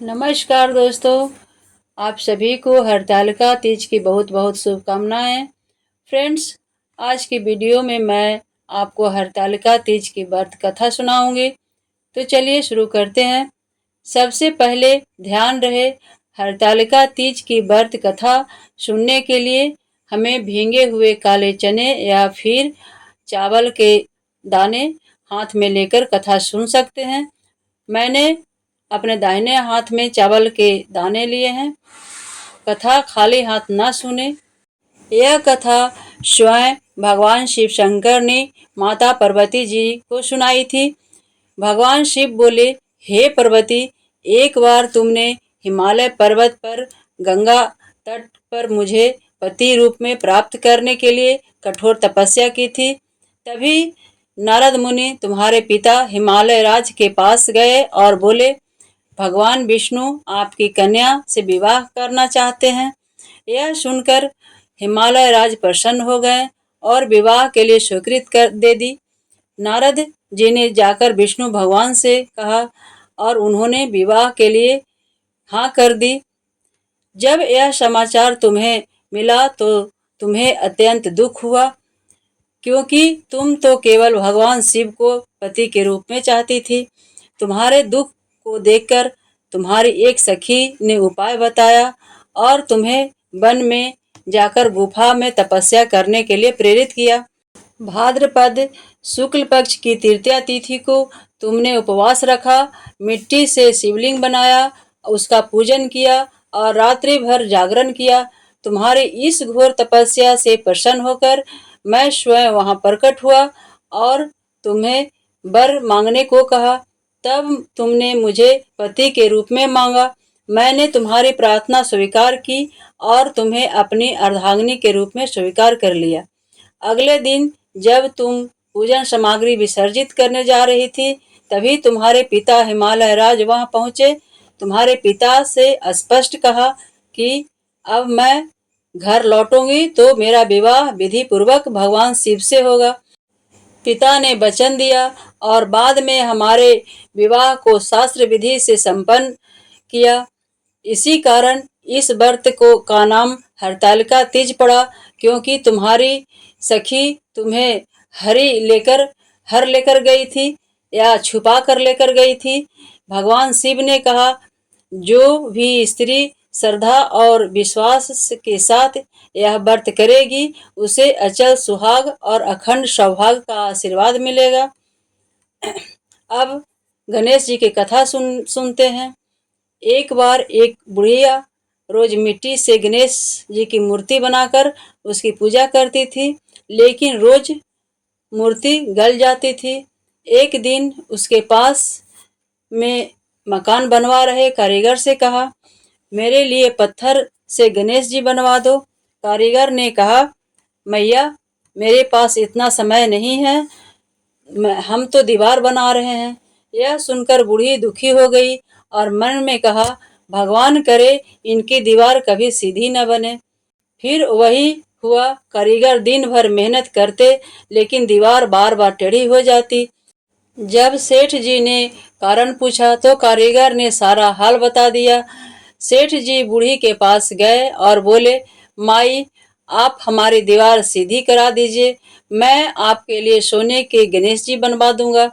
नमस्कार दोस्तों, आप सभी को हरतालिका तीज की बहुत बहुत शुभकामनाएं। फ्रेंड्स, आज की वीडियो में मैं आपको हरतालिका तीज की व्रत कथा सुनाऊंगी। तो चलिए शुरू करते हैं। सबसे पहले ध्यान रहे, हरतालिका तीज की व्रत कथा सुनने के लिए हमें भीगे हुए काले चने या फिर चावल के दाने हाथ में लेकर कथा सुन सकते हैं। मैंने अपने दाहिने हाथ में चावल के दाने लिए हैं। कथा खाली हाथ न सुने। यह कथा स्वयं भगवान शिव शंकर ने माता पार्वती जी को सुनाई थी। भगवान शिव बोले, हे पार्वती, एक बार तुमने हिमालय पर्वत पर गंगा तट पर मुझे पति रूप में प्राप्त करने के लिए कठोर तपस्या की थी। तभी नारद मुनि तुम्हारे पिता हिमालय राज के पास गए और बोले, भगवान विष्णु आपकी कन्या से विवाह करना चाहते हैं। यह सुनकर हिमालय राज प्रसन्न हो गए और विवाह के लिए स्वीकृत कर दे दी। नारद जी ने जाकर विष्णु भगवान से कहा और उन्होंने विवाह के लिए हाँ कर दी। जब यह समाचार तुम्हें मिला तो तुम्हें अत्यंत दुख हुआ, क्योंकि तुम तो केवल भगवान शिव को पति के रूप में चाहती थी। तुम्हारे दुख को देखकर तुम्हारी एक सखी ने उपाय बताया और तुम्हें वन में जाकर गुफा में तपस्या करने के लिए प्रेरित किया। भाद्रपद शुक्ल पक्ष की तृतीया तिथि को तुमने उपवास रखा, मिट्टी से शिवलिंग बनाया, उसका पूजन किया और रात्रि भर जागरण किया। तुम्हारी इस घोर तपस्या से प्रसन्न होकर मैं स्वयं वहां प्रकट हुआ और तुम्हें वर मांगने को कहा। तब तुमने मुझे पति के रूप में मांगा। मैंने तुम्हारी प्रार्थना स्वीकार की और तुम्हें अपनी अर्धांगिनी के रूप में स्वीकार कर लिया। अगले दिन जब तुम पूजन सामग्री विसर्जित करने जा रही थी, तभी तुम्हारे पिता हिमालय राज वहां पहुंचे। तुम्हारे पिता से स्पष्ट कहा कि अब मैं घर लौटूंगी तो मेरा विवाह विधि पूर्वक भगवान शिव से होगा। पिता ने वचन दिया और बाद में हमारे विवाह को शास्त्र विधि से संपन्न किया। इसी कारण इस व्रत को का नाम हरतालिका तीज पड़ा, क्योंकि तुम्हारी सखी तुम्हें हर लेकर गई थी या छुपा कर लेकर गई थी। भगवान शिव ने कहा, जो भी स्त्री श्रद्धा और विश्वास के साथ यह व्रत करेगी उसे अचल सुहाग और अखंड सौभाग्य का आशीर्वाद मिलेगा। अब गणेश जी की कथा सुनते हैं। एक बार एक बुढ़िया रोज मिट्टी से गणेश जी की मूर्ति बनाकर उसकी पूजा करती थी, लेकिन रोज मूर्ति गल जाती थी। एक दिन उसके पास में मकान बनवा रहे कारीगर से कहा, मेरे लिए पत्थर से गणेश जी बनवा दो। कारीगर ने कहा, मैया, मेरे पास इतना समय नहीं है, हम तो दीवार बना रहे हैं। यह सुनकर बूढ़ी दुखी हो गई और मन में कहा, भगवान करे इनकी दीवार कभी सीधी न बने। फिर वही हुआ, कारीगर दिन भर मेहनत करते लेकिन दीवार बार बार टेढ़ी हो जाती। जब सेठ जी ने कारण पूछा तो कारीगर ने सारा हाल बता दिया। सेठ जी बूढ़ी के पास गए और बोले, माई, आप हमारी दीवार सीधी करा दीजिए, मैं आपके लिए सोने के गणेश जी बनवा दूंगा।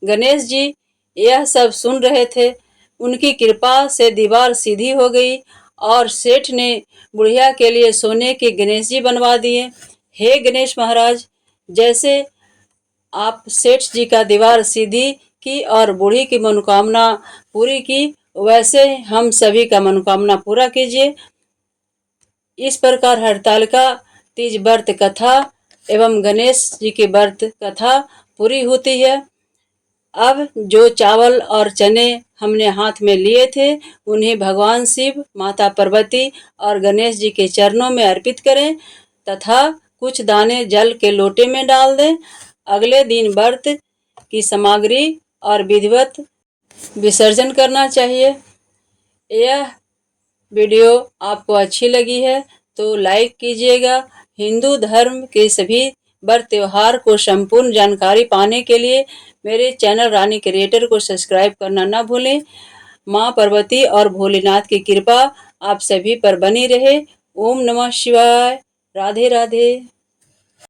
गणेश जी यह सब सुन रहे थे। उनकी कृपा से दीवार सीधी हो गई और सेठ ने बुढ़िया के लिए सोने के गणेश जी बनवा दिए। हे गणेश महाराज, जैसे आप सेठ जी का दीवार सीधी की और बूढ़ी की मनोकामना पूरी की, वैसे हम सभी का मनोकामना पूरा कीजिए। इस प्रकार हरतालिका तीज व्रत कथा एवं गणेश जी की व्रत कथा पूरी होती है। अब जो चावल और चने हमने हाथ में लिए थे, उन्हें भगवान शिव, माता पार्वती और गणेश जी के चरणों में अर्पित करें तथा कुछ दाने जल के लोटे में डाल दें। अगले दिन व्रत की सामग्री और विधिवत विसर्जन करना चाहिए। यह वीडियो आपको अच्छी लगी है तो लाइक कीजिएगा। हिंदू धर्म के सभी व्रत त्योहार को संपूर्ण जानकारी पाने के लिए मेरे चैनल रानी क्रिएटर को सब्सक्राइब करना ना भूलें। माँ पार्वती और भोलेनाथ की कृपा आप सभी पर बनी रहे। ओम नमः शिवाय। राधे राधे।